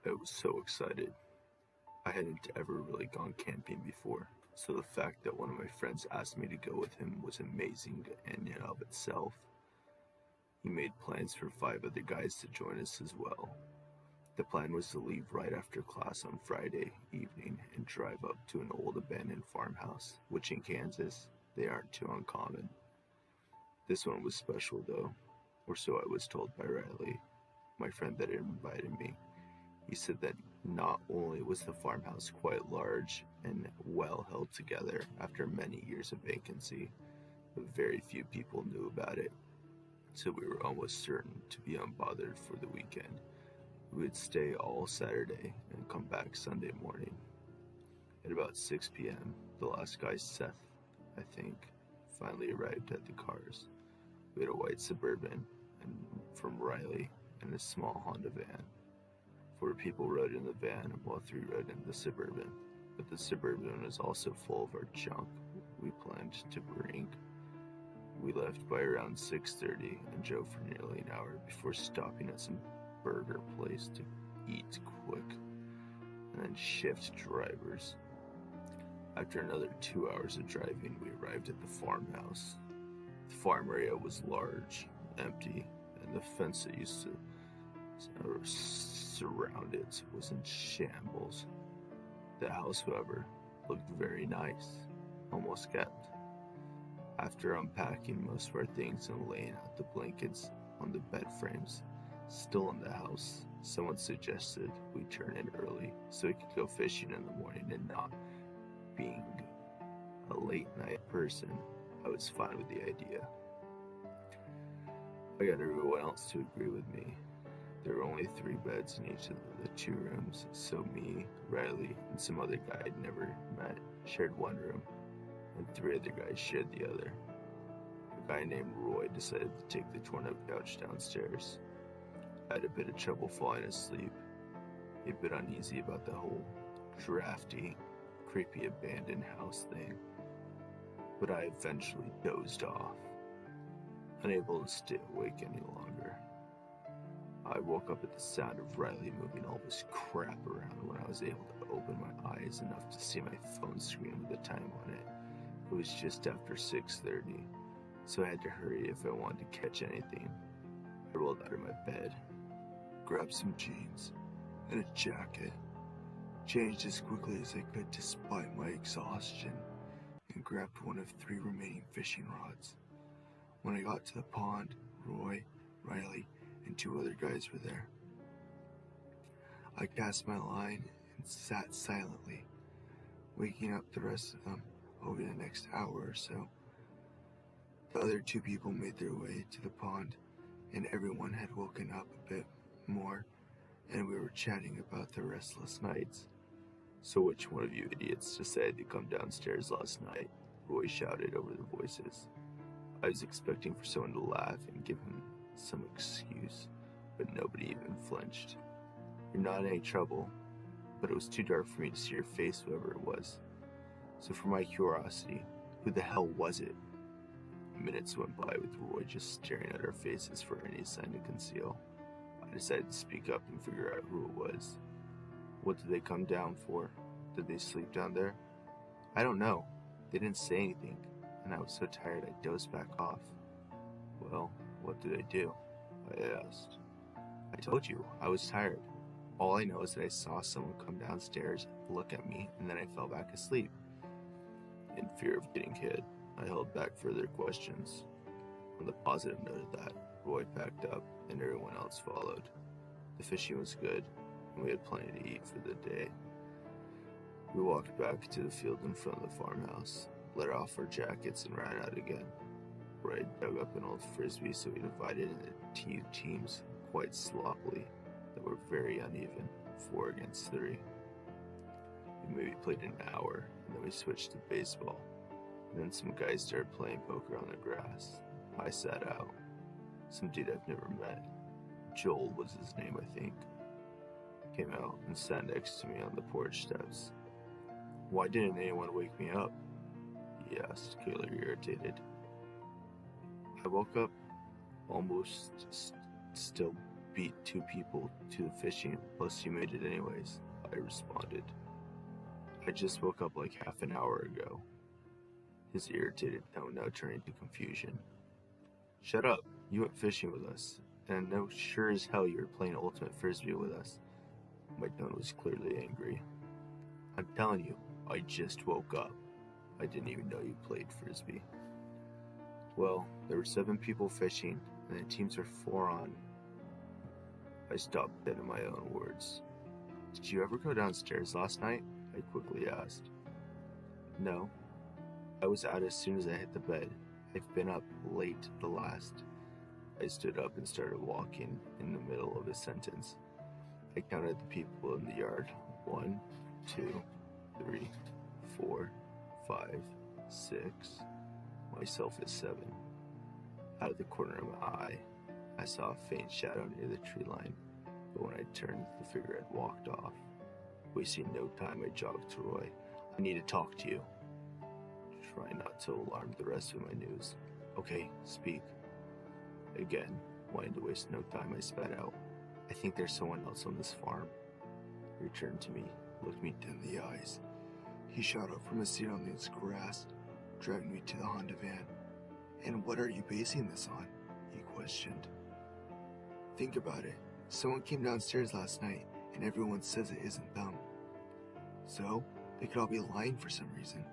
I was so excited. I hadn't ever really gone camping before, so the fact that one of my friends asked me to go with him was amazing in and of itself. He made plans for five other guys to join us as well. The plan was to leave right after class on Friday evening and drive up to an old abandoned farmhouse, which in Kansas, they aren't too uncommon. This one was special though, or so I was told by Riley, my friend that had invited me. He said that not only was the farmhouse quite large and well held together after many years of vacancy, but very few people knew about it, so we were almost certain to be unbothered for the weekend. We would stay all Saturday and come back Sunday morning. At about 6 p.m., the last guy, Seth, I think, finally arrived at the cars. We had a white Suburban and from Riley and a small Honda van. Four people rode in the van while three rode in the Suburban, but the Suburban was also full of our junk we planned to bring. We left by around 6:30 and drove for nearly an hour before stopping at some burger place to eat quick and then shift drivers. After another 2 hours of driving, we arrived at the farmhouse. The farm area was large, empty, and the fence that used to surround it was in shambles. The house, however, looked very nice, almost kept. After unpacking most of our things and laying out the blankets on the bed frames still in the house, someone suggested we turn in early so we could go fishing in the morning, and not being a late night person, I was fine with the idea. I got everyone else to agree with me. There were only 3 beds in each of the 2 rooms, so me, Riley, and some other guy I'd never met shared one room, and 3 other guys shared the other. A guy named Roy decided to take the torn-up couch downstairs. I had a bit of trouble falling asleep, a bit uneasy about the whole drafty, creepy abandoned house thing, but I eventually dozed off, unable to stay awake any longer. I woke up at the sound of Riley moving all this crap around when I was able to open my eyes enough to see my phone screen with the time on it. It was just after 6:30, so I had to hurry if I wanted to catch anything. I rolled out of my bed, grabbed some jeans and a jacket, changed as quickly as I could despite my exhaustion, and grabbed one of 3 remaining fishing rods. When I got to the pond, Roy, Riley, and 2 other guys were there. I cast my line and sat silently, waking up the rest of them over the next hour or so. The other 2 people made their way to the pond, and everyone had woken up a bit more, and we were chatting about their restless nights. "So which one of you idiots decided to come downstairs last night?" Roy shouted over the voices. I was expecting for someone to laugh and give him some excuse, but nobody even flinched. "You're not in any trouble," but it was too dark for me to see your face, whoever it was. So for my curiosity, who the hell was it? Minutes went by with Roy just staring at our faces for any sign to conceal. I decided to speak up and figure out who it was. "What did they come down for? Did they sleep down there?" "I don't know. They didn't say anything, and I was so tired I dozed back off." "Well, what did they do?" I asked. "I told you, I was tired. All I know is that I saw someone come downstairs, look at me, and then I fell back asleep." In fear of getting hit, I held back further questions. On the positive note of that, Roy packed up and everyone else followed. The fishing was good, and we had plenty to eat for the day. We walked back to the field in front of the farmhouse, let off our jackets, and ran out again. Roy dug up an old frisbee, so we divided into 2 teams quite sloppily that were very uneven, 4 against 3. We maybe played an hour, and then we switched to baseball. And then some guys started playing poker on the grass. I sat out. Some dude I've never met, Joel was his name I think, came out and sat next to me on the porch steps. "Why didn't anyone wake me up?" he asked, clearly irritated. I woke up almost still beat 2 people to the fishing, plus you made it anyways, I responded. I just woke up like half an hour ago. His irritated tone now turning to confusion. Shut up, you went fishing with us, and I know sure as hell you were playing Ultimate Frisbee with us. My tone was clearly angry. I'm telling you, I just woke up. I didn't even know you played Frisbee. Well, there were 7 people fishing, and the teams were 4 on. I stopped dead in my own words. Did you ever go downstairs last night? I quickly asked. No. I was out as soon as I hit the bed. I've been up late the last. I stood up and started walking in the middle of a sentence. I counted the people in the yard. 1, 2, 3, 4, 5, 6. Myself is 7. Out of the corner of my eye, I saw a faint shadow near the tree line, but when I turned, the figure had walked off. Wasting no time, I jogged to Roy. I need to talk to you. Try not to alarm the rest of my news. Okay, speak. Again, wanting to waste no time, I spat out. I think there's someone else on this farm. He returned to me, looked me dead in the eyes. He shot up from his seat on this grass, dragged me to the Honda van. And what are you basing this on? He questioned. Think about it. Someone came downstairs last night, and everyone says it isn't them. So, they could all be lying for some reason.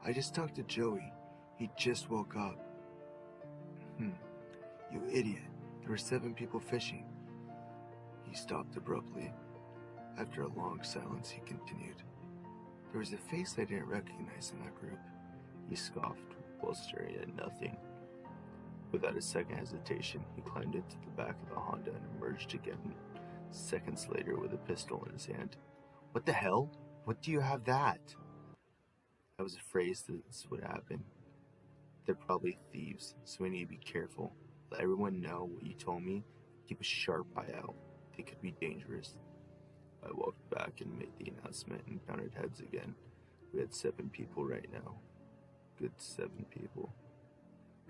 I just talked to Joey. He just woke up. You idiot. There were 7 people fishing. He stopped abruptly. After a long silence, he continued. There was a face I didn't recognize in that group. He scoffed while staring at nothing. Without a second hesitation, he climbed into the back of the Honda and emerged again seconds later with a pistol in his hand. What the hell? What do you have that? I was afraid this would happen. They're probably thieves, so we need to be careful. Let everyone know what you told me. Keep a sharp eye out. They could be dangerous. I walked back and made the announcement and counted heads again. We had 7 people right now. Good 7 people.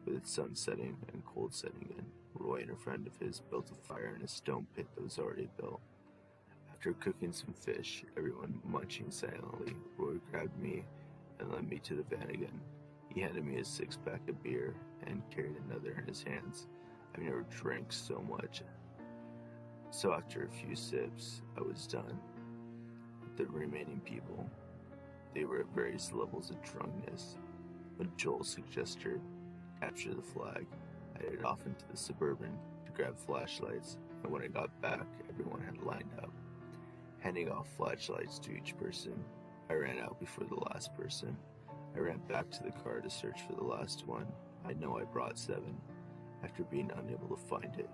With the sun setting and cold setting in, Roy and a friend of his built a fire in a stone pit that was already built. After cooking some fish, everyone munching silently, Roy grabbed me and led me to the van again. He handed me a 6-pack of beer and carried another in his hands. I've never drank so much. So after a few sips, I was done. With the remaining people, they were at various levels of drunkenness. When Joel suggested capture the flag, I headed off into the Suburban to grab flashlights, and when I got back, everyone had lined up. Handing off flashlights to each person, I ran out before the last person. I ran back to the car to search for the last one. I know I brought 7, after being unable to find it,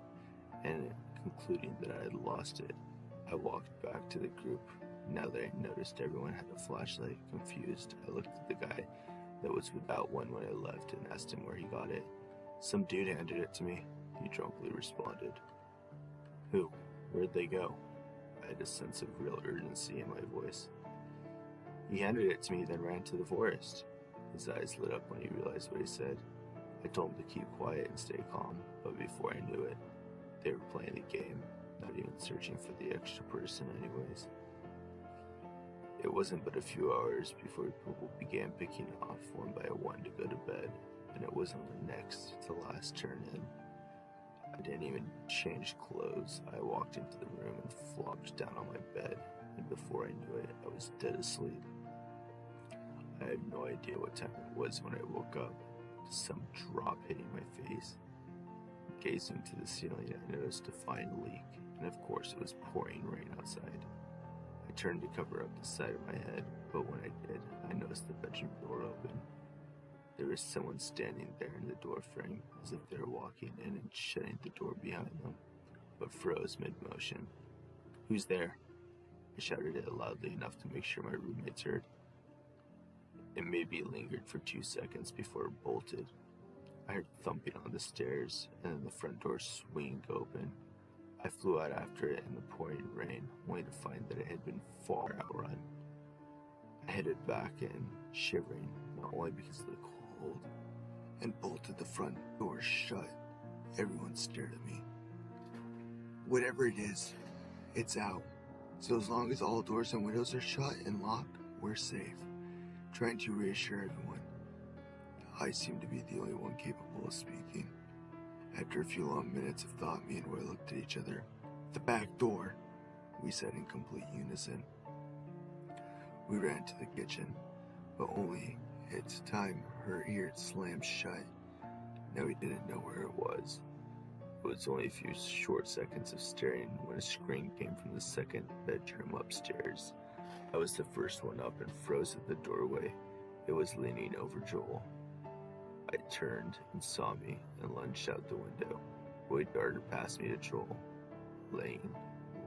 and concluding that I had lost it. I walked back to the group. Now that I noticed everyone had a flashlight, confused, I looked at the guy that was without one when I left and asked him where he got it. Some dude handed it to me, he drunkenly responded. Who? Where'd they go? I had a sense of real urgency in my voice. He handed it to me, then ran to the forest. His eyes lit up when he realized what he said. I told him to keep quiet and stay calm, but before I knew it, they were playing the game, not even searching for the extra person anyways. It wasn't but a few hours before people began picking off one by one to go to bed, and it was on the next to last turn in. I didn't even change clothes. I walked into the room and flopped down on my bed, and before I knew it, I was dead asleep. I had no idea what time it was when I woke up, to some drop hitting my face. Gazing to the ceiling, I noticed a fine leak, and of course it was pouring rain outside. I turned to cover up the side of my head, but when I did, I noticed the bedroom door open. There was someone standing there in the door frame, as if they were walking in and shutting the door behind them, but froze mid-motion. Who's there? I shouted it loudly enough to make sure my roommates heard. It maybe lingered for 2 seconds before it bolted. I heard thumping on the stairs, and then the front door swinging open. I flew out after it in the pouring rain, only to find that it had been far outrun. I headed back in, shivering, not only because of the cold, and bolted the front door shut. Everyone stared at me. Whatever it is, it's out. So as long as all doors and windows are shut and locked, we're safe. Trying to reassure everyone. I seem to be the only one capable of speaking. After a few long minutes of thought, me and Roy looked at each other. The back door, we said in complete unison. We ran to the kitchen, but only it's time her ear slammed shut. Now we didn't know where it was. It was only a few short seconds of staring when a scream came from the second bedroom upstairs. I was the first one up and froze at the doorway. It was leaning over Joel. I turned and saw me and lunged out the window. Roy darted past me to Joel, laying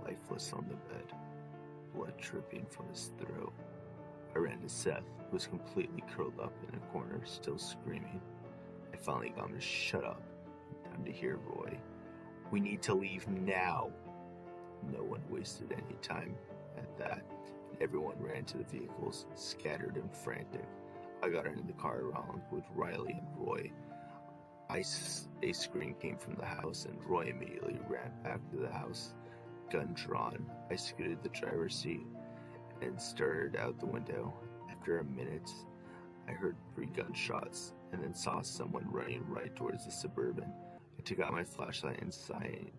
lifeless on the bed, blood dripping from his throat. I ran to Seth, who was completely curled up in a corner, still screaming. I finally got him to shut up. Time to hear Roy. We need to leave now. No one wasted any time at that, and everyone ran to the vehicles, scattered and frantic. I got into the car along with Riley and Roy. A scream came from the house, and Roy immediately ran back to the house, gun drawn. I scooted the driver's seat and started out the window. After a minute, I heard 3 gunshots and then saw someone running right towards the Suburban. I took out my flashlight and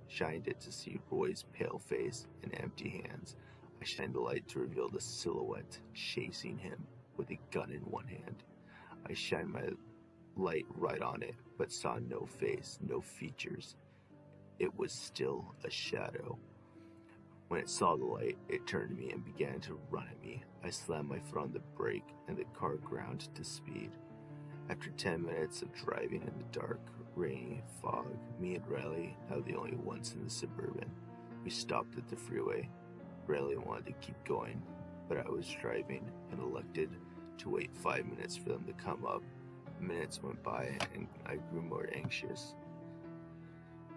shined it to see Roy's pale face and empty hands. I shined the light to reveal the silhouette chasing him with a gun in one hand. I shined my light right on it, but saw no face, no features. It was still a shadow. When it saw the light, it turned to me and began to run at me. I slammed my foot on the brake and the car ground to speed. After 10 minutes of driving in the dark, rainy fog, me and Riley, now the only ones in the Suburban, we stopped at the freeway. Riley wanted to keep going, but I was driving and elected to wait 5 minutes for them to come up. Minutes went by and I grew more anxious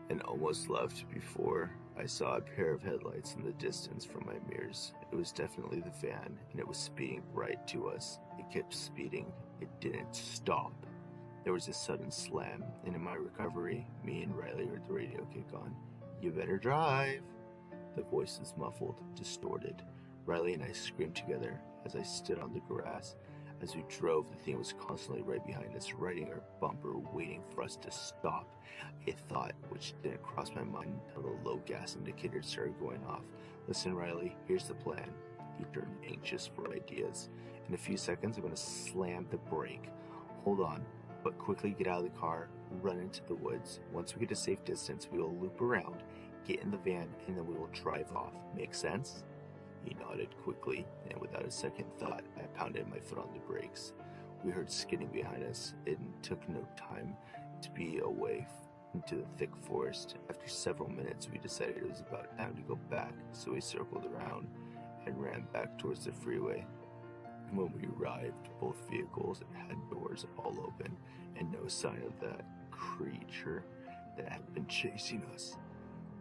and almost left before I saw a pair of headlights in the distance from my mirrors. It was definitely the van, and it was speeding right to us. It kept speeding. It didn't stop. There was a sudden slam, and in my recovery, me and Riley heard the radio kick on. "You better drive." The voice was muffled, distorted. Riley and I screamed together as I stood on the grass. As we drove, the thing was constantly right behind us, riding our bumper, waiting for us to stop. A thought which didn't cross my mind until the low gas indicator started going off. "Listen, Riley, here's the plan." He turned anxious for ideas. "In a few seconds, I'm going to slam the brake. Hold on, but quickly get out of the car, run into the woods. Once we get a safe distance, we will loop around, get in the van, and then we will drive off. Make sense?" He nodded quickly, and without a second thought, I pounded my foot on the brakes. We heard skidding behind us. It took no time to be away into the thick forest. After several minutes, we decided it was about time to go back, so we circled around and ran back towards the freeway. When we arrived, both vehicles had doors all open and no sign of that creature that had been chasing us.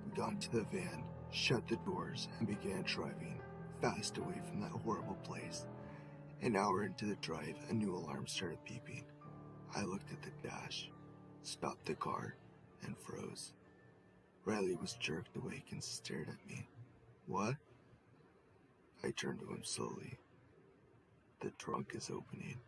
We got into the van, shut the doors, and began driving fast away from that horrible place. An hour into the drive, a new alarm started beeping. I looked at the dash, stopped the car, and froze. Riley was jerked awake and stared at me. "What?" I turned to him slowly. "The trunk is opening."